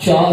4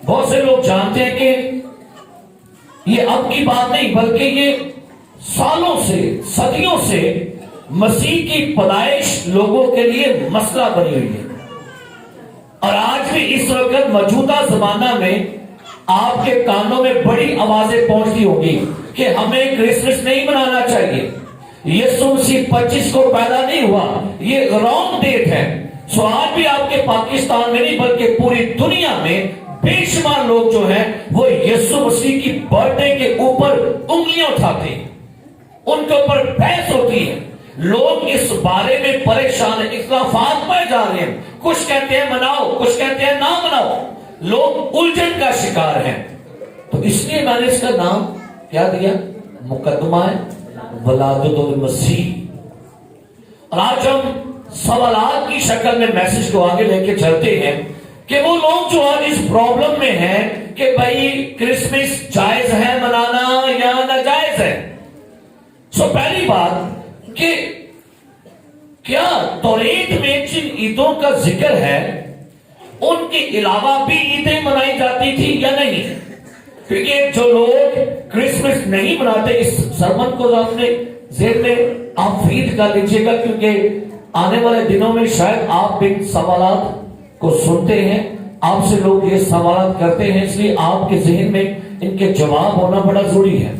بہت سے لوگ جانتے ہیں کہ یہ اب کی بات نہیں بلکہ یہ سالوں سے صدیوں سے مسیح کی پیدائش لوگوں کے لیے مسئلہ بنی ہوئی ہے. اور آج بھی اس وقت موجودہ زمانہ میں آپ کے کانوں میں بڑی آوازیں پہنچتی ہوگی کہ ہمیں کرسمس نہیں منانا چاہیے, یسوع مسیح 25 کو پیدا نہیں ہوا, یہ رانگ ڈیٹ ہے. سو آج بھی آپ کے پاکستان میں نہیں بلکہ پوری دنیا میں بے شمار لوگ جو ہیں وہ یسوع مسیح کی برتھ ڈے کے اوپر انگلیاں اٹھاتے ہیں, ان کے اوپر بحث ہوتی ہے. لوگ اس بارے میں پریشان ہیں, اختلافات پائے جا رہے ہیں, کچھ کہتے ہیں مناؤ, کچھ کہتے ہیں نہ مناؤ, لوگ الجھن کا شکار ہیں. تو اس لیے میں نے اس کا نام کیا دیا, مقدمہ ولادت المسیح. اور آج ہم سوالات کی شکل میں میسج کو آگے لے کے چلتے ہیں کہ وہ لوگ جو آج اس پرابلم میں ہیں کہ بھائی کرسمس جائز ہے منانا یا ناجائز ہے. سو پہلی بات کہ کیا توریت میں جن عیدوں کا ذکر ہے ان کے علاوہ بھی عیدیں منائی جاتی تھی یا نہیں؟ کیونکہ جو لوگ کرسمس نہیں مناتے, اس سرمن کو اپنے ذہن میں آپ فیڈ کر لیجئے گا, کیونکہ آنے والے دنوں میں شاید آپ ان سوالات کو سنتے ہیں, آپ سے لوگ یہ سوالات کرتے ہیں, اس لیے آپ کے ذہن میں ان کے جواب ہونا بڑا ضروری ہے.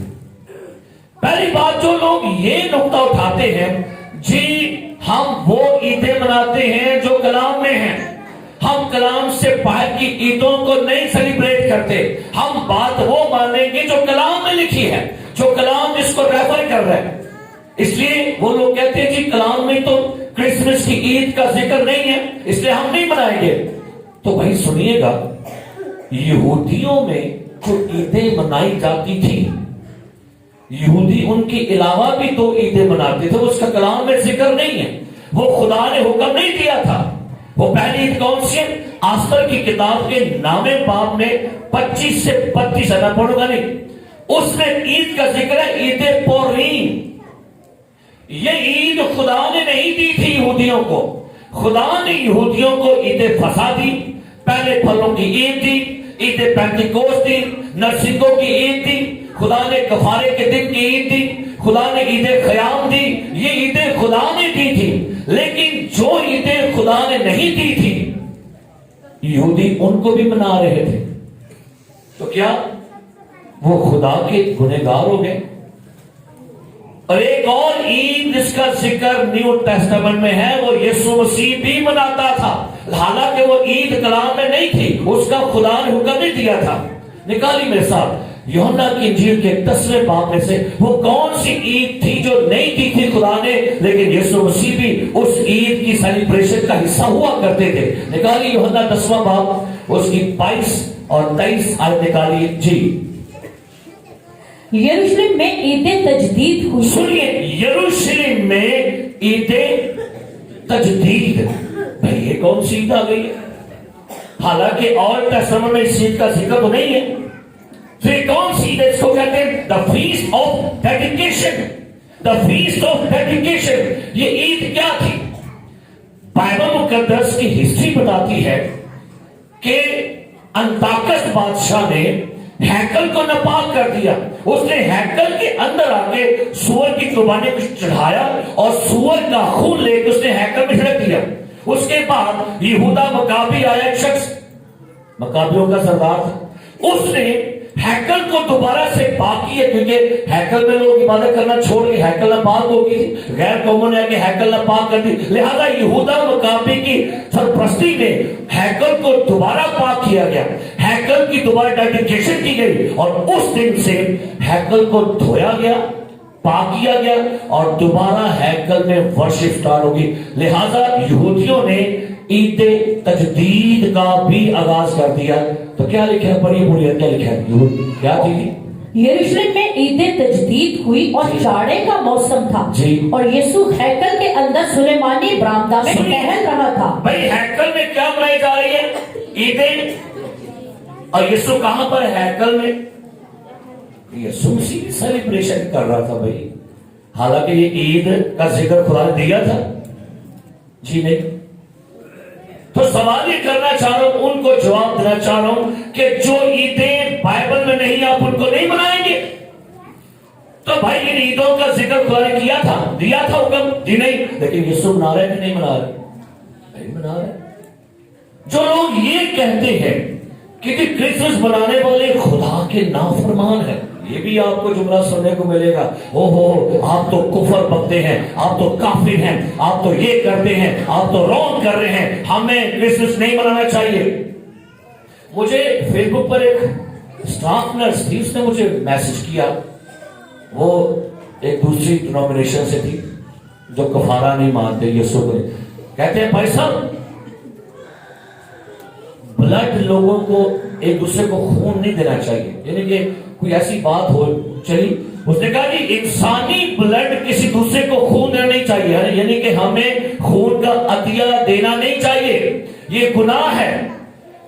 پہلی بات, جو لوگ یہ نقطہ اٹھاتے ہیں جی ہم وہ عیدیں مناتے ہیں جو کلام میں ہیں, ہم کلام سے باہر کی عیدوں کو نہیں سیلیبریٹ کرتے, ہم بات وہ مانیں گے جو کلام میں لکھی ہے, جو کلام جس کو ریفر کر رہا ہے. اس لیے وہ لوگ کہتے ہیں جی کلام میں تو کرسمس کی عید کا ذکر نہیں ہے اس لیے ہم نہیں منائیں گے. تو بھائی سنیے گا, یہودیوں میں جو عیدیں منائی جاتی تھی, یہودی ان کے علاوہ بھی 2 عیدیں مناتے تھے, اس کا کلام میں ذکر نہیں ہے, وہ خدا نے حکم نہیں دیا تھا. وہ پہلی عید کون سی ہے؟ آستر کی کتاب کے نامے باب میں 25 سے 32 میں پڑھوں گا نہیں, اس میں عید کا ذکر ہے, عید پوریم. یہ عید خدا نے نہیں دی تھی یہودیوں کو, خدا نے یہودیوں کو عید فصح دی, پہلے پھلوں کی عید دی, عید پینتیکوست دی, نرسنگوں کی عید دی, خدا نے کفارے کے دن کی عید دی, خدا نے عید خیام دی. یہ عیدیں خدا نے دی تھی, لیکن جو عیدیں خدا نے نہیں دی تھی یہودی ان کو بھی منا رہے تھے. تو کیا وہ خدا کے گنہگار ہو گئے؟ اور ایک اور عید جس کا ذکر نیو ٹیسٹمنٹ میں ہے وہ یسوع مسیح بھی مناتا تھا, حالانکہ وہ عید کلام میں نہیں تھی, اس کا خدا نے حکم نہیں دیا تھا. نکالی میرے ساتھ یوحنا کی انجیل کے 10ویں باب میں سے وہ کون سی عید تھی جو نہیں دی تھی خدا نے, لیکن یسوع مسیح بھی اس عید کی سیلیبریشن کا حصہ ہوا کرتے تھے. نکالی یوحنا 10واں باب, اس کی 22 اور 23 آیت نکالیے جی. یروشلم میں عید تجدید ہوئی. سنیے, یروشلم میں عید تجدید, بھئی یہ کون سی عید آ گئی ہے؟ حالانکہ اور ٹیسٹمنٹ میں اس عید کا ذکر تو نہیں ہے. پھر کون سی عید ہے؟ اس کو کہتے ہیں the feast of dedication. the feast of dedication. یہ عید کیا تھی؟ بائبل مقدس کی ہسٹری بتاتی ہے کہ انتاکس بادشاہ نے ہیکل کو ناپاک کر دیا. اس نے ہیکل کے اندر آ کے سور کی قربانی کو چڑھایا اور سور کا خون لے کے اس نے ہیکل میں چھڑک دیا. اس کے بعد یہودا مکابی آیا, ایک شخص مکابیوں کا سردار تھا, اس نے ہیکل کو دوبارہ سے پاک کیا, کیونکہ ہیکل میں لوگ عبادت کرنا چھوڑ کے ہیکل ناپاک ہو گئی تھی, غیر قوموں نے آ کے ہیکل ناپاک کر دی. لہذا یہودا مکابی کی سرپرستی میں ہیکل کو دوبارہ پاک کیا گیا, ہیکل کی دوبارہ ڈیڈیکیشن کی گئی, اور اس دن سے ہیکل کو دھویا گیا, پاک کیا گیا, اور دوبارہ ہیکل میں ورشپ سٹارٹ ہوگی. لہذا یہودیوں نے عید تجدید کا بھی آغاز کر دیا. تو کیا لکھا ہے, پڑھیے بولیے کیا لکھا ہے, کیا تھی؟ یروشلم میں عید تجدید ہوئی اور چاڑے کا موسم تھا, اور یسوع ہیکل کے اندر سلیمانی برآمدہ میں ٹہل رہا تھا. بھائی ہیکل میں کیا منائی جا رہی ہے؟ عیدیں. اور یسوع کہاں پر؟ ہیکل میں. یسوع مسیح سیلیبریشن کر رہا تھا بھائی, حالانکہ یہ عید کا ذکر خدا نے دیا تھا جی نہیں. تو تو سوال یہ کرنا چاہ رہا ہوں، ان کو جواب دینا چاہ رہا ہوں کہ جو عیدیں بائبل میں نہیں آپ ان کو نہیں منائیں گے؟ تو بھائی ان عیدوں کا ذکر خدا نے کیا تھا، دیا تھا حکم؟ جی نہیں، لیکن یسوع منا رہے کہ نہیں منا رہے؟ نہیں منا رہے۔ جو لوگ یہ کہتے ہیں کہ کرسمس منانے والے خدا کے نافرمان ہیں، یہ بھی آپ کو جملہ سننے کو ملے گا، او ہو آپ تو کفر بکتے ہیں، آپ تو کافر ہیں، آپ تو یہ کرتے ہیں، آپ تو رونگ کر رہے ہیں، ہمیں کرسمس نہیں منانا چاہیے۔ مجھے فیس بک پر ایک اسٹاف نرس تھی، اس نے مجھے میسج کیا، وہ ایک دوسری ڈینومینیشن سے تھی جو کفارہ نہیں مانتے یسوع کو، کہتے ہیں بھائی صاحب بلڈ لوگوں کو ایک دوسرے کو خون نہیں دینا چاہیے، یعنی کہ کوئی ایسی بات ہو چلی، اس نے کہا کہ انسانی بلڈ کسی دوسرے کو خون دینا نہیں چاہیے، یعنی کہ ہمیں خون کا عطیہ دینا نہیں چاہیے، یہ گناہ ہے۔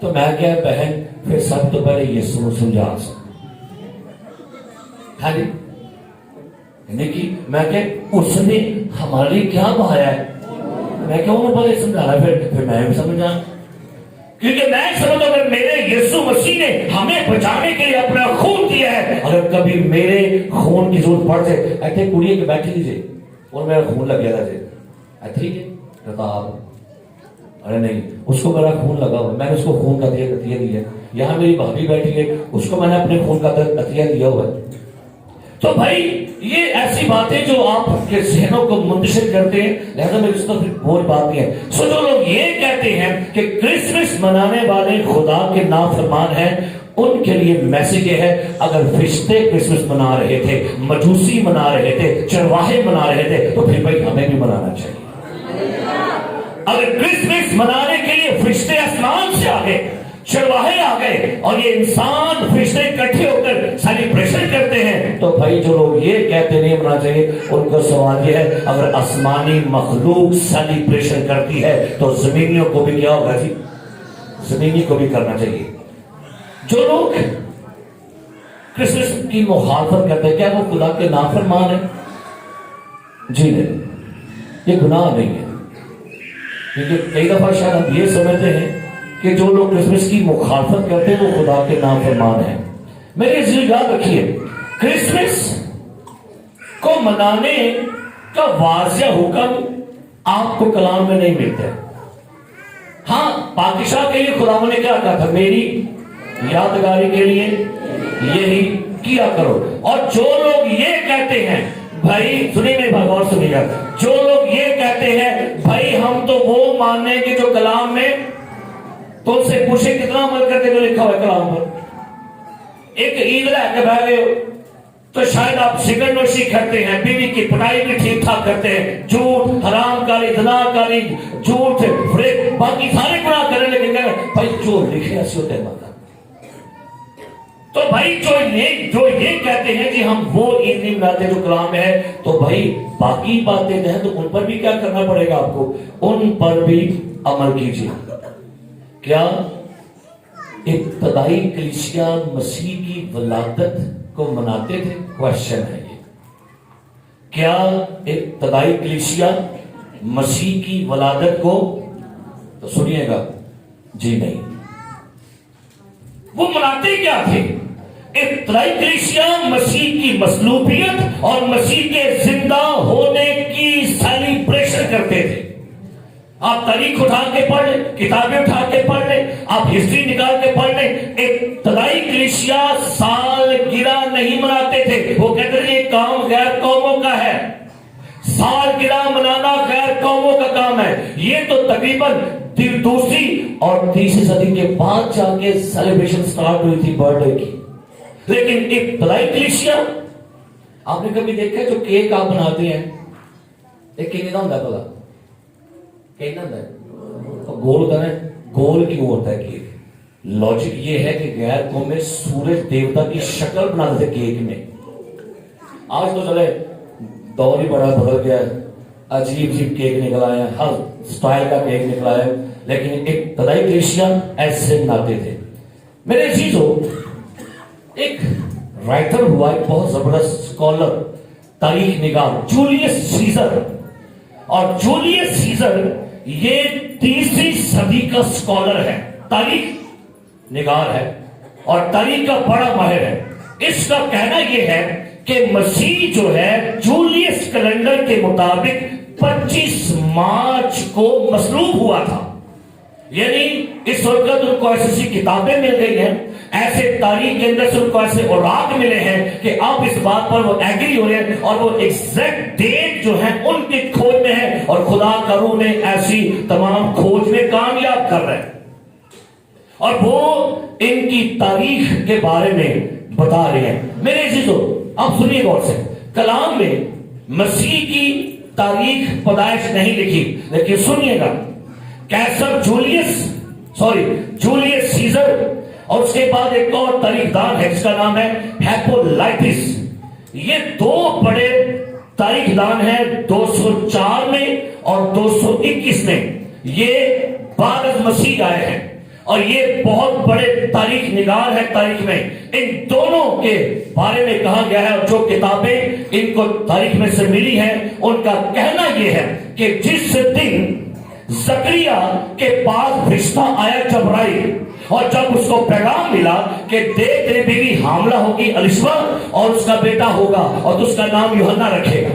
تو میں کہا بہن پھر سب تو پہلے یسوع سمجھا سکتا، ہاں جی، یعنی کہ میں کہ اس نے ہمارے لیے کیا بہایا ہے، میں کہ انہوں پہلے سمجھا رہا ہے، پھر میں بھی سمجھا، کیونکہ میں سمجھتا ہوں اگر میرے یسوع مسیح نے ہمیں بچانے کے لیے اپنا خون دیا ہے، اگر کبھی میرے خون کی ضرورت پڑ جائے، ایتھے کڑیے کے بیٹھے لیجیے اور میرا خون لگ گیا تھا، ایتھے ہی رتاب، ارے نہیں اس کو میرا خون لگا ہوا، میں نے اس کو خون کا عطیہ دیا، یہاں میری بھابھی بیٹھی ہے اس کو میں نے اپنے خون کا عطیہ دیا ہوا ہے۔ تو بھائی یہ ایسی باتیں جو آپ کے ذہنوں کو منتشر کرتے ہیں، لہذا میں اس کا بول بات نہیں ہے۔ سو جو لوگ یہ کہتے ہیں کہ کرسمس منانے والے خدا کے نافرمان ہیں، ان کے لیے میسج یہ ہے، اگر فرشتے کرسمس منا رہے تھے، مجوسی منا رہے تھے، چرواہے منا رہے تھے، تو پھر بھائی ہمیں بھی منانا چاہیے۔ اگر کرسمس منانے کے لیے فرشتے آسمان سے آ گئے، چرواہے آ گئے، اور یہ انسان فرشتے اکٹھے ہو کر سیلیبریشن کرتے ہیں، تو بھائی جو لوگ یہ کہتے نہیں ہونا چاہیے، ان کا سوال یہ ہے اگر آسمانی مخلوق سیلیبریشن کرتی ہے تو زمینیوں کو بھی کیا ہوگا جی؟ زمینی کو بھی کرنا چاہیے۔ جو لوگ کرسمس کی مخالفت کرتے ہیں، کیا وہ خدا کے نافرمان ہیں؟ جی نہیں، یہ گناہ نہیں ہے، کیونکہ کئی دفعہ شاید ہم یہ سمجھتے ہیں کہ جو لوگ کرسمس کی مخالفت کرتے ہیں وہ خدا کے نافرمان ہیں۔ میرے عزیز یاد رکھیے، کرسمس کو منانے کا واضح حکم آپ کو کلام میں نہیں ملتا ہے۔ ہاں پادشاہ کے لیے خدا نے کیا کہا تھا، میری یادگاری کے لیے یہی کیا کرو۔ اور جو لوگ یہ کہتے ہیں، بھائی سنیے میری بات غور سنیے گا، جو لوگ یہ کہتے ہیں بھائی ہم تو وہ مانیں گے جو کلام میں، تو ان سے پوچھے کتنا عمل کرتے جو لکھا ہوا ہے کلام پر۔ ایک عید رہ کے بیٹھ گئے تو شاید آپ سگریٹ نوشی کرتے ہیں، بیوی کی پٹائی بھی ٹھیک ٹھاک کرتے ہیں، جھوٹ، حرام کاری، زنا کاری، جھوٹ، فریب، باقی سارے گناہ کریں، لیکن بھائی جو لکھے ایسے ہوتے ہیں ماتا۔ تو بھائی جو یہ کہتے ہیں کہ ہم وہ عید نہیں مناتے جو کلام میں ہے، تو بھائی باقی باتیں جو ہیں تو ان پر بھی کیا کرنا پڑے گا آپ کو، ان پر بھی عمل کیجیے۔ کیا ابتدائی کلیسیا مسیح کی ولادت کو مناتے تھے؟ کوشچن ہے یہ، کیا ابتدائی کلیسیا مسیح کی ولادت کو، تو سنیے گا، جی نہیں۔ وہ مناتے کیا تھے؟ ابتدائی کلیسیا مسیح کی مصلوبیت اور مسیح کے زندہ ہونے کی سیلیبریشن کرتے تھے۔ آپ تاریخ اٹھا کے پڑھ لیں، کتابیں اٹھا کے پڑھ لیں، آپ ہسٹری نکال کے پڑھ لیں، ابتدائی کلیسیا سال گرہ نہیں مناتے تھے۔ وہ کہتے تھے یہ کام غیر قوموں کا ہے، سال گرہ منانا غیر قوموں کا کام ہے۔ یہ تو تقریباً دوسری اور تیسری صدی کے بعد جا کے سیلیبریشن سٹارٹ ہوئی تھی برتھ ڈے کی۔ لیکن ابتدائی کلیسیا، آپ نے کبھی دیکھا جو کیک آپ بناتے ہیں، ایک کیک ہوتا ہے بلا گول ہوتا ہے، گول کیوں ہوتا ہے کیک؟ لاجک یہ ہے کہ غیر قوم میں سورج دیوتا کی شکل بناتے تھے کیک میں۔ آج تو چلے دور ہی بڑا بدل گیا ہے، عجیب عجیب کیک نکل آئے ہیں، ہر سٹائل کا کیک نکل آیا ہے، لیکن ابتدائی کلیسیا ایسے بناتے تھے۔ میرے عزیزو، ایک رائٹر ہوا، ایک بہت زبردست اسکالر، تاریخ نگار، جولیس سیزر۔ اور جولیس سیزر یہ 3ری صدی کا اسکالر ہے، تاریخ نگار ہے اور تاریخ کا بڑا ماہر ہے. اس کا کہنا یہ ہے کہ مسیح جو ہے جولیس کیلنڈر کے مطابق 25 مارچ کو مصلوب ہوا تھا. یعنی اس وقت ان کو ایسی کتابیں مل گئی ہیں، ایسے تاریخ کے اندر سے ان کو ایسے اوراق ملے ہیں کہ اب اس بات پر وہ ایگری ہو رہے ہیں اور وہ ایگزیکٹ ڈیٹ جو ہے ان کی کھوج میں ہے، اور خدا کا روح نے ایسی تمام کھوج میں کامیاب کر رہے ہیں. اور وہ ان کی تاریخ کے بارے میں بتا رہے ہیں. میرے عزیزو اب سنیے غور سے، کلام میں مسیح کی تاریخ پیدائش نہیں لکھی، لیکن سنیے گا کیسر جولیس سیزر اور اس کے بعد ایک اور تاریخ دان ہے جس کا نام ہے ہیپولائٹس. یہ 2 بڑے تاریخ دان ہیں 204 میں اور 221 میں. یہ بعد از مسیح آئے ہیں اور یہ بہت بڑے تاریخ نگار ہے تاریخ میں. ان دونوں کے بارے میں کہا گیا ہے اور جو کتابیں ان کو تاریخ میں سے ملی ہیں ان کا کہنا یہ ہے کہ جس دن زکریا کے پاس فرشتہ آیا جبرائیل، اور جب اس کو پیغام ملا کہ دیکھ تیری بیوی حاملہ ہوگی الشبہ اور اس کا بیٹا ہوگا اور تو اس کا نام یوحنا رکھے گا.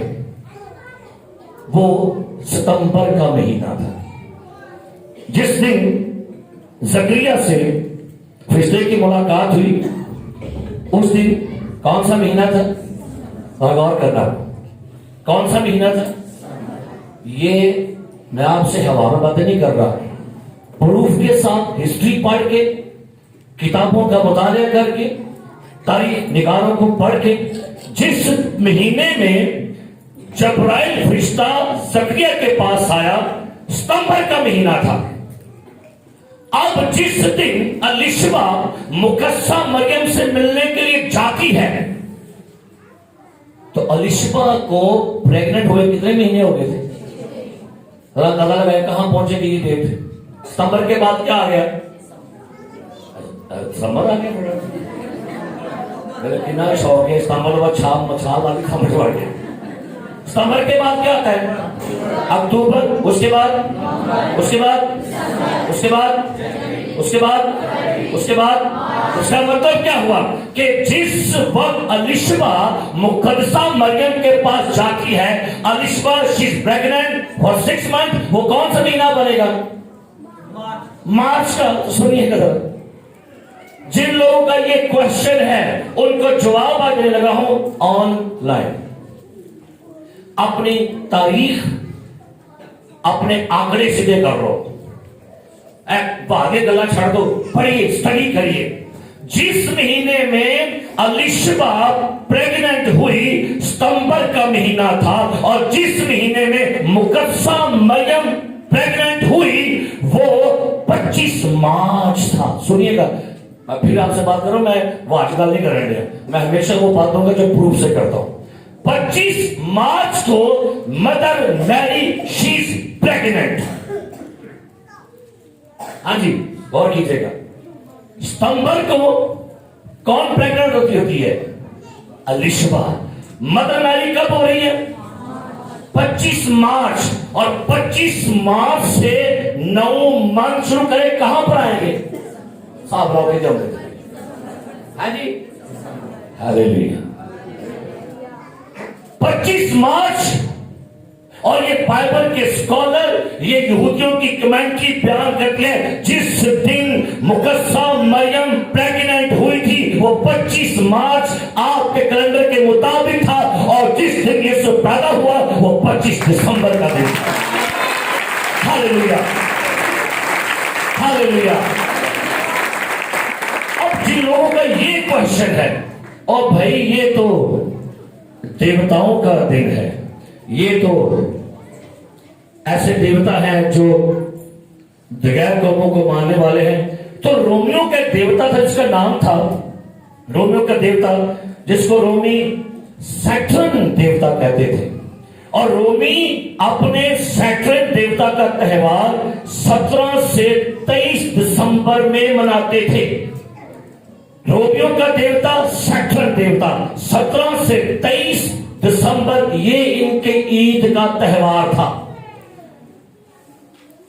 وہ ستمبر کا مہینہ تھا جس دن زکریا سے فرشتے کی ملاقات ہوئی. اس دن کون سا مہینہ تھا؟ اور غور کرنا کون سا مہینہ تھا. یہ میں آپ سے ہوا میں باتیں نہیں کر رہا، پروف کے ساتھ ہسٹری پڑھ کے، کتابوں کا مطالعہ کر کے، تاریخ نگاروں کو پڑھ کے، جس مہینے میں جبرائیل فرشتہ زکریا کے پاس آیا ستمبر کا مہینہ تھا. اب جس دن الشبہ مقدسہ مریم سے ملنے کے لیے جاتی ہے، تو الشبہ کو پریگننٹ ہوئے کتنے مہینے ہو گئے تھے؟ اللہ تعالیٰ کہاں پہنچے گی یہ ڈیٹ؟ ستمبر کے بعد کیا آ گیا؟ ستمبر آ گیا. کتنا شوق ہے ستمبر بعد چھال والی خبر پڑ گیا. ستمبر کے بعد کیا آتا ہے؟ اکتوبر، اس کے بعد اس کے بعد اس کے بعد اس کے بعد اس کے بعد. اس کا مطلب کیا ہوا کہ جس وقت الشبہ مقدسہ مریم کے پاس جاتی ہے، الشبہ she's pregnant for 6 months، وہ کون سا مہینہ بنے گا؟ مارچ کا. سنیے گا، جن لوگوں کا یہ کوشچن ہے ان کو جواب آج دینے لگا ہوں آن لائن. اپنی تاریخ اپنے آنکڑے سیدھے کر لو، آگے گلا چھڑ دو، پڑھیے، اسٹڈی کریے. جس مہینے میں الشبہ پریگننٹ ہوئی ستمبر کا مہینہ تھا، اور جس مہینے میں مقدسہ مریم پریگننٹ ہوئی وہ 25 مارچ تھا. سنیے گا، میں پھر آپ سے بات کروں، میں وہ آج کل نہیں کرنے دیا، میں ہمیشہ وہ بات کروں گا جو پروف سے کرتا ہوں. 25 مارچ کو مدر میری شیز پریگننٹ. ہاں جی غور کیجیے گا، ستمبر کو کون پریگننٹ ہوتی ہے؟ الشبہ. مدر میری کب ہو رہی ہے؟ 25 مارچ. اور 25 مارچ سے 9 منتھ شروع کرے کہاں پر آئیں گے؟ صاحب لوگ کے جب ہاں جی ہاللیلویا. 25 مارچ. اور یہ بائبل کے اسکالر یہ یہودیوں کی کمنٹری بیان کرتے ہیں جس دن مقدسہ مریم پریگننٹ ہوئی تھی وہ 25 مارچ آپ کے کیلنڈر کے مطابق تھا، اور جس دن یسوع پیدا ہوا وہ 25 دسمبر کا دن تھا. ہاللیلویا ہاللیلویا. اب جن لوگوں کا یہ کوشچن ہے، اور بھائی یہ تو دیوتاؤں کا دن ہے، یہ تو ایسے دیوتا ہیں جو غیر قوموں کو ماننے والے ہیں، تو رومیوں کا دیوتا تھا جس کا نام تھا، رومیوں کا دیوتا جس کو رومی سیٹرن دیوتا کہتے تھے، اور رومی اپنے سیٹرن دیوتا کا تہوار 17 سے 23 دسمبر میں مناتے تھے. رومیوں کا دیوتا سیٹرن دیوتا 17 سے 23 دسمبر یہ ان کے عید کا تہوار تھا.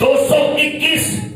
221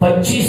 25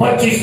25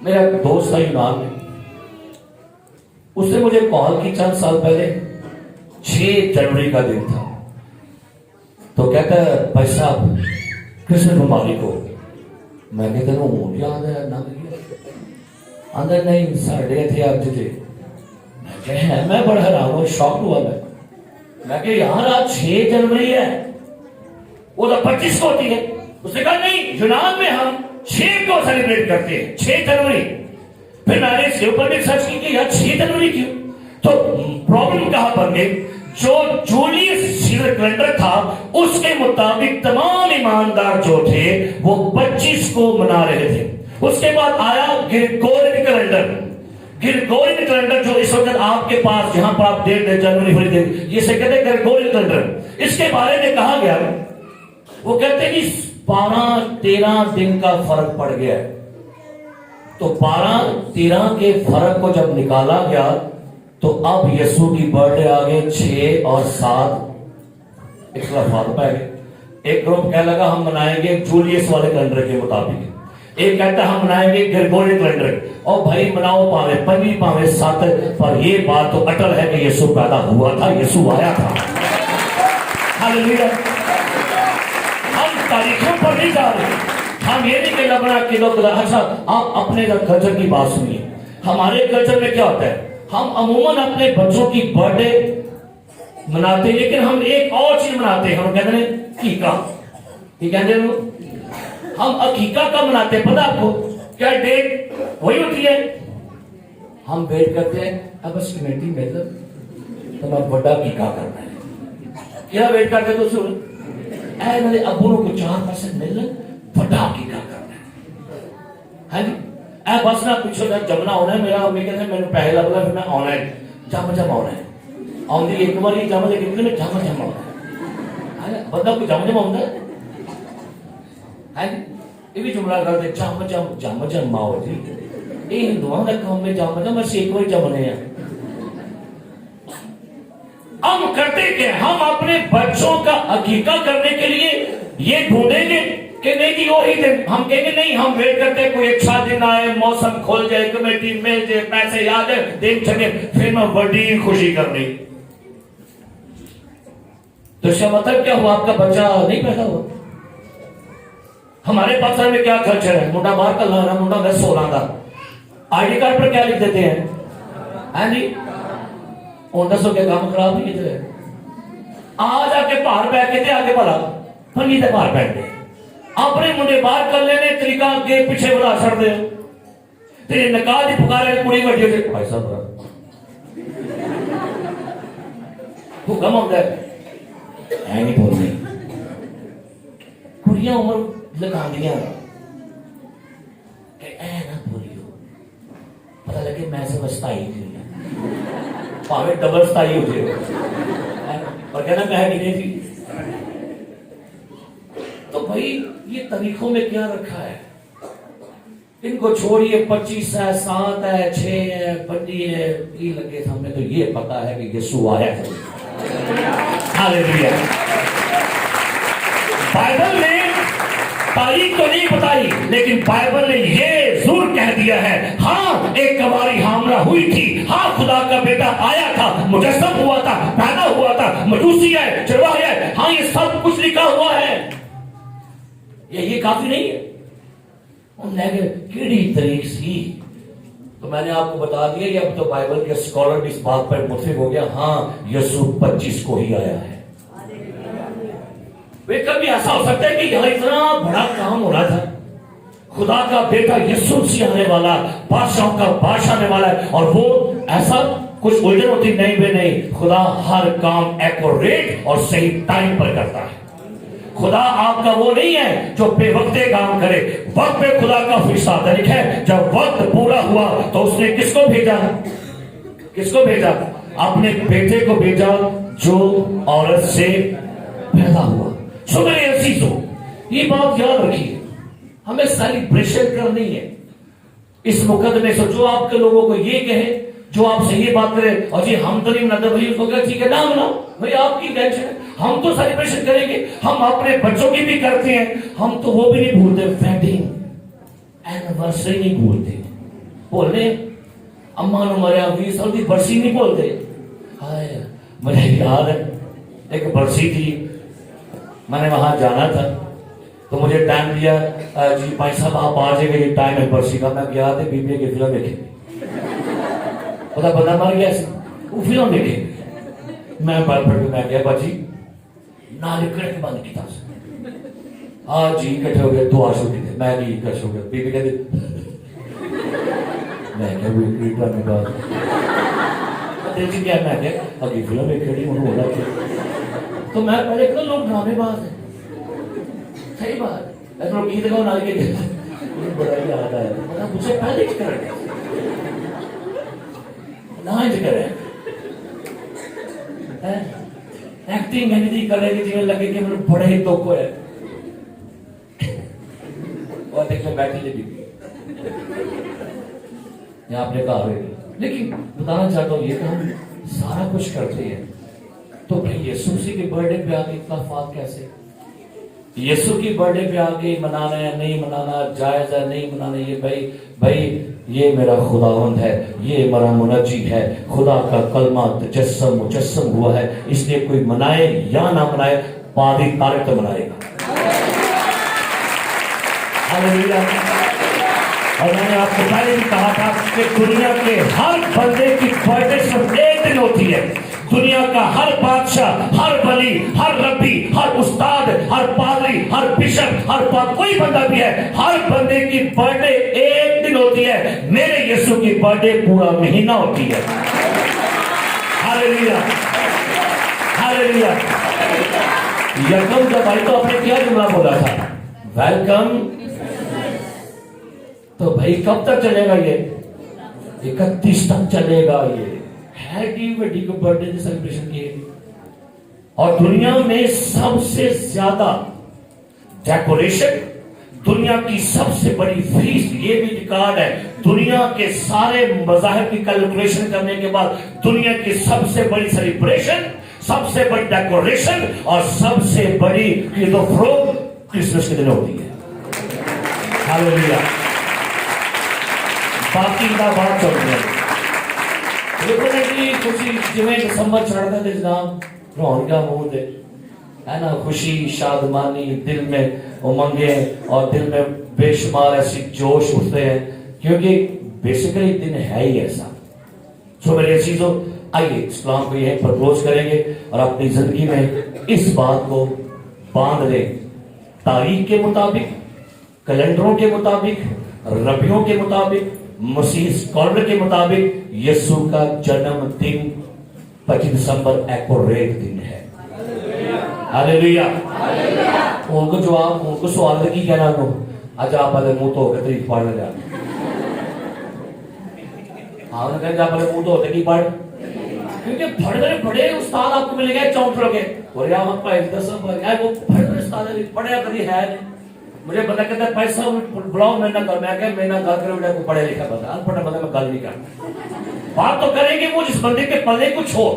میرا ایک دوست تھا یونان میں, اس نے مجھے کال کی چند سال پہلے, 6 جنوری کا دن تھا, تو کہتا ہے بھائی صاحب کرسمس مبارک ہو. میں کہتا ہوں یاد ہے نہ اندر نہیں ساڑھے تھے آپ جی. میں بڑا حیران ہوں, شاک ہوا میں کہ یار آج 6 جنوری ہے, وہ تو 25 کو ہوتی ہے. اس نے کہا نہیں, یونان میں ہم 6 کو سیلیبریٹ کرتے ہیں, 6 جنوری. پھر میں نے اس کے اوپر بھی سرچ کی کہ یار 6 جنوری کیوں. تو پرابلم کہاں پر گئی, جو جولیس سیزر کیلنڈر تھا اس کے مطابق تمام ایماندار جو تھے وہ 25 کو منا رہے تھے. اس کے بعد آیا گریگورین کیلنڈر. گریگورین کیلنڈر جو اس وقت آپ کے پاس جہاں پر آپ دیکھ رہے جنوری فروری دیکھ, یہ سے کہتے ہیں گریگورین کیلنڈر. اس کے بارے میں کہا گیا, وہ کہتے ہیں کہ 12-13 دن کا فرق پڑ گیا ہے. تو 12-13 کے فرق کو جب نکالا گیا تو اب یسوع کی برتھ ڈے آگے 6 اور 7 اختلافات پائے گئے. ایک گروپ کہنے لگا ہم منائیں گے جولیس والے کیلنڈر کے مطابق, ایک کہتا ہے ہم منائیں گے گریگورین کیلنڈر. اور بھائی مناؤ پاوے 5 پاوے 7, پر یہ بات تو اٹل ہے کہ یسوع پیدا ہوا تھا, یسوع آیا تھا. ہاللیلویا. ہم تاریخوں پر نہیں جا رہے, ہم یہ نہیں کہ لبنا کہ لوگ. اچھا آپ اپنے کلچر کی بات سنیے. ہمارے کلچر میں کیا ہوتا ہے, ہم عموماً اپنے بچوں کی برتھ ڈے مناتے ہیں, لیکن ہم ایک اور چیز مناتے ہیں, ہم کہتے ہیں عقیقہ. یہ کہتے ہیں ہم عقیقہ کب مناتے ہیں پتہ آپ کو کیا ڈیٹ وہی ہوتی ہے. ہم ویٹ کرتے ہیں اب بس کمیٹی مطلب تو میں بڑا عقیقہ کرنا ہے. کیا ویٹ کرتے تو سن اے میرے ابو کو 4% ملنا, بڑا عقیقہ کرنا ہے جی. اے بس نہ پوچھو جب جمنا ہونا ہے, میرا امی کہتے ہیں میں نے پیسے لگا پھر میں آنا ہے, جم آنا ہے. آؤں ایک بار ہی جم لے کے میں جم آنا ہے. بندہ کو جم آؤں ہے یہ بھی جملہ کرتے جم آؤ جی. یہ ہندوؤں کا کام میں جم بس ایک بار جمنے ہیں. ہم کرتے کہ ہم اپنے بچوں کا عقیقہ کرنے کے لیے یہ ڈھونڈیں گے کہ نہیں جی وہی دن. ہم کہیں گے نہیں, ہم ویٹ کرتے ہیں کوئی اچھا دن آئے, موسم کھول جائے, کمیٹی مل جائے, پیسے یاد ہے, دن چلے, پھر میں بڑی خوشی کرنی. تو اس کا مطلب کیا ہوا, آپ کا بچہ نہیں پیدا ہوا. ہمارے پاکستان میں کیا کلچر ہے, منڈا باہر کا لانا, منڈا میں 16 کا آئی ڈی کارڈ پر کیا لکھ دیتے ہیں ہاں جی, 1900 کے کام خراب نہیں کیتے. آ جا کے باہر بیٹھ کے آگے بھلا پنی تے باہر بیٹھ گئے, اپنے منڈے باہر کر لینے, طریقہ کے پیچھے بلا چھڑ دے. تیرے نکاح دی پکارے کڑی بڑی ہو جائے, بھائی صاحب حکم ہوتا ہے اے نہیں بولنی. کڑیاں عمر لگا دیا کہ اے نہ بولیو, پتہ لگے میں سے وسطائی تھی پاوے ڈبل ستائی ہو جائے اور کہنا میں نہیں تھی. تو بھائی یہ طریقوں میں کیا رکھا ہے, ان کو چھوڑیے. 25 ہے, 7 ہے, 6 ہے, 25 ہے, یہ لگے تھا. ہمیں تو یہ پتا ہے کہ یسوع آیا ہے. ہاللیلویا. بائبل نے تاریخ تو نہیں بتائی, لیکن بائبل نے یہ ضرور کہہ دیا ہے ہاں ایک کنواری حاملہ ہوئی تھی, ہاں خدا کا بیٹا آیا تھا, مجسم ہوا تھا, پیدا ہوا تھا, مجوسی ہے, چرواہی ہے, ہاں یہ سب کچھ لکھا ہوا ہے. یہ کافی نہیں ہے. کیڑی تاریخ سی, تو میں نے آپ کو بتا دیا کہ اب تو بائبل کے اسکالر بھی اس بات پر متفق ہو گیا, ہاں یسوع 25 کو ہی آیا ہے. کبھی ایسا ہو سکتا ہے کہ یہاں اتنا بڑا کام ہو رہا تھا, خدا کا بیٹا یسوع مسیح آنے والا, بادشاہوں کا بادشاہ آنے والا ہے, اور وہ ایسا کچھ الجھن ہوتی نہیں بے نہیں. خدا ہر کام ایکوریٹ اور صحیح ٹائم پر کرتا ہے. خدا آپ کا وہ نہیں ہے جو بے وقتے کام کرے. وقت پہ خدا کا فیصلہ طریق ہے. جب وقت پورا ہوا تو اس نے کس کو بھیجا, کس کو بھیجا, اپنے بیٹے کو بھیجا جو عورت سے پیدا ہوا. سو میرے عزیزو, یہ بات یاد رکھیے, ہمیں سیلیبریشن کرنی ہے اس مقدمے سے. جو آپ کے لوگوں کو یہ کہے, جو آپ سے یہ بات کرے, اور جی ہم تو نہیں مناتے, بھائی اس کو کہا ٹھیک ہے نہ مناؤ, بھائی آپ کی ٹینشن ہے, ہم تو سیلیبریشن کریں گے. ہم اپنے بچوں کی بھی کرتے ہیں, ہم تو وہ بھی نہیں بھولتے, ویڈنگ اینیورسری نہیں بھولتے. بھولنے اما نو مریا 20 سال کی برسی نہیں بھولتے. ہائے مجھے یاد ہے ایک برسی تھی, میں نے وہاں جانا تھا تو مجھے ٹائم دیا, جی بھائی صاحب آپ آ جائیں گے, یہ ٹائم ہے برسی کا. میں گیا تو بیبی کی فلم دیکھی, پتا بندہ مر گیا سی, وہ فلم دیکھی. میں بڑھ پڑھ کے میں گیا باجی نہ نکل کے بند کیا. ہاں جی کٹھے ہو گئے, دعا شروع کی تھے, میں نہیں کش ہو گیا. بیبی کہتے میں کیا ہوئی ڈرامے بات دیکھ کیا, میں کیا اگلی فلم ایک کھڑی انہوں ہونا کیا. تو میں پہلے کہ لوگ ڈرامے باز ہیں, صحیح بات ہے. لوگ گیت گاؤ نہ کے بڑا یاد آیا, مجھے پہلے کیا کریں نہ کریں ایکٹنگ نہیں کرے گی جی لگے کہ میرے بڑے ہی دکھ ہوئے. اور دیکھو بیٹھی جی یہاں اپنے کہا ہوئے, لیکن بتانا چاہتا ہوں یہ کہ ہم سارا کچھ کرتے ہیں تو بھائی یسوع مسیح کے برتھ ڈے پہ آگے اختلافات کیسے؟ یسوع کی برتھ ڈے پہ آگے منانا ہے نہیں منانا, جائز ہے نہیں منانا. یہ بھائی یہ میرا خداوند ہے, یہ میرا منجی ہے, خدا کا کلمہ مجسم ہوا ہے, اس لیے کوئی منائے یا نہ منائے پادری طارق تو منائے گا. ہاللیلویا. اور میں نے آپ کو پہلے بھی کہا تھا کہ دنیا کے ہر بندے کی برتھ ڈے صرف ایک دن ہوتی ہے. دنیا کا ہر بادشاہ, ہر ولی, ہر ربی, ہر استاد, ہر پادری, ہر بشپ, ہر کوئی بندہ بھی ہے, ہر بندے کی برتھ ڈے ایک دن ہوتی ہے. میرے یسوع کی برتھ ڈے پورا مہینہ ہوتی ہے. ہاللیلویا ہاللیلویا. یکم جب آئی تو آپ نے کیا جملہ بولا تھا, ویلکم. تو بھائی کب تک چلے گا یہ؟ 31 تک چلے گا. یہ ہے کہ بڑی کو برتھ ڈے سیلیبریشن کیے. اور دنیا میں سب سے زیادہ ڈیکوریشن, دنیا کی سب سے بڑی فیسٹ, یہ بھی ریکارڈ ہے. دنیا کے سارے مذاہب کی کیلکولیشن کرنے کے بعد دنیا کی سب سے بڑی سیلیبریشن, سب سے بڑی ڈیکوریشن اور سب سے بڑی عید و فروغ کرسمس کے دن ہوتی ہے. ہاللیلویا. باقی کا بات چل رہی ہے. دیکھو نا کہ خوشی جویں دسمبر چڑھتا ہے جناب رون کا منہ دے ہے نا, خوشی شادمانی, دل میں امنگیں اور دل میں بے شمار ایسی جوش اٹھتے ہیں, کیونکہ بیسیکلی دن ہے ہی ایسا. جو میرے چیزوں آئیے اسلام کو یہیں پر کلوز کریں گے اور اپنی زندگی میں اس بات کو باندھ لیں. تاریخ کے مطابق, کیلنڈروں کے مطابق, ربیوں کے مطابق, مسیح اسکالر کے مطابق یسوع کا جنم دن 25 دسمبر ایکوریٹ دن ہے. ہاللیلویا. ان کو جواب, ان کو سوال کی کہنا کو آج آپ والے منہ تو ہو کے تاریخ پڑھ لے جاتے. آپ نے کہا آپ والے منہ تو ہوتے نہیں پڑھ, کیونکہ بڑے بڑے استاد آپ کو ملے گئے چونٹروں کے, اور یہاں وقت پہ دسمبر ہے وہ بڑے بڑے استاد پڑھے کبھی ہے نہیں. مجھے بندہ کہتا ہے پیسہ بلاؤ میں نہ کر, میں کہ میں نہ گل کروں, کو پڑھے لکھا بندہ, ان پڑھا بندہ میں گل نہیں کرتا. بات تو کریں گے وہ جس بندے کے پلے کچھ ہو,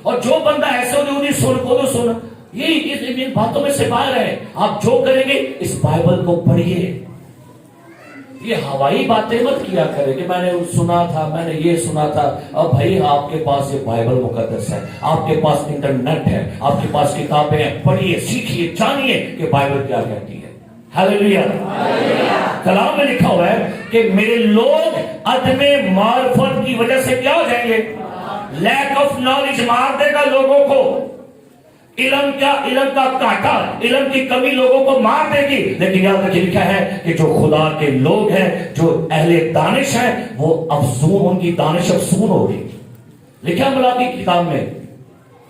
اور جو بندہ ایسے ہو جو انہیں سن کو تو سن, یہی ان باتوں میں سے باہر ہے. آپ جو کریں گے اس بائبل کو پڑھیے. یہ ہوائی باتیں مت کیا کرے کہ میں نے سنا تھا, میں نے یہ سنا تھا. اب بھائی آپ کے پاس یہ بائبل مقدس ہے, آپ کے پاس انٹرنیٹ ہے, آپ کے پاس کتابیں ہیں, پڑھیے, سیکھیے, جانیے کہ بائبل کیا کہتی ہے. ہاللیلویا. کلام میں لکھا ہوا ہے کہ میرے لوگ عدم معرفت کی وجہ سے کیا ہو جائیں گے, لیک آف نالج مار دے گا لوگوں کو. علم کا کاٹا, علم کی کمی لوگوں کو مار دے گی. لیکن یاد رکھیے لکھا ہے کہ جو خدا کے لوگ ہیں, جو اہل دانش ہیں, وہ افزون, ان کی دانش افزون ہوگی. لکھا ملاکی کی کتاب میں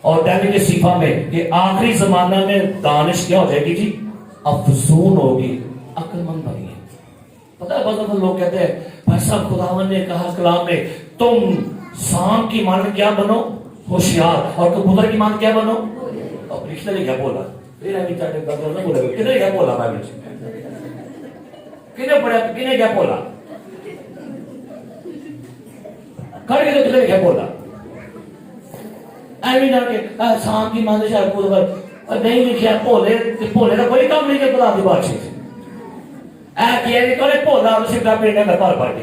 اور دہلی کے صیفہ میں کہ آخری زمانہ میں دانش کیا ہو جائے گی جی, افزون ہوگی, عقل مند بنی ہے. پتہ ہے بعض لوگ کہتے ہیں بھائی صاحب خداوند نے کہا کلام میں تم سانپ کی مان کیا بنو, ہوشیار, اور کبوتر کی مان کیا بنو. اور رشتہ نے کیا بولا, پھر ابھی چاہتے ہیں بولا کتنے کیا بولا, بائبل کتنے پڑھا, کتنے کیا بولا, کر کے تو کتنے کیا بولا. ایوی نہ کہ سانپ کی مان شاید کبوتر نہیں لکھا. بھولے کا کوئی کام نہیں کیا خدا دی بادشاہ سے. اے کیا نہیں کرے بھولا, صرف اپنے گھر پر پڑھ کے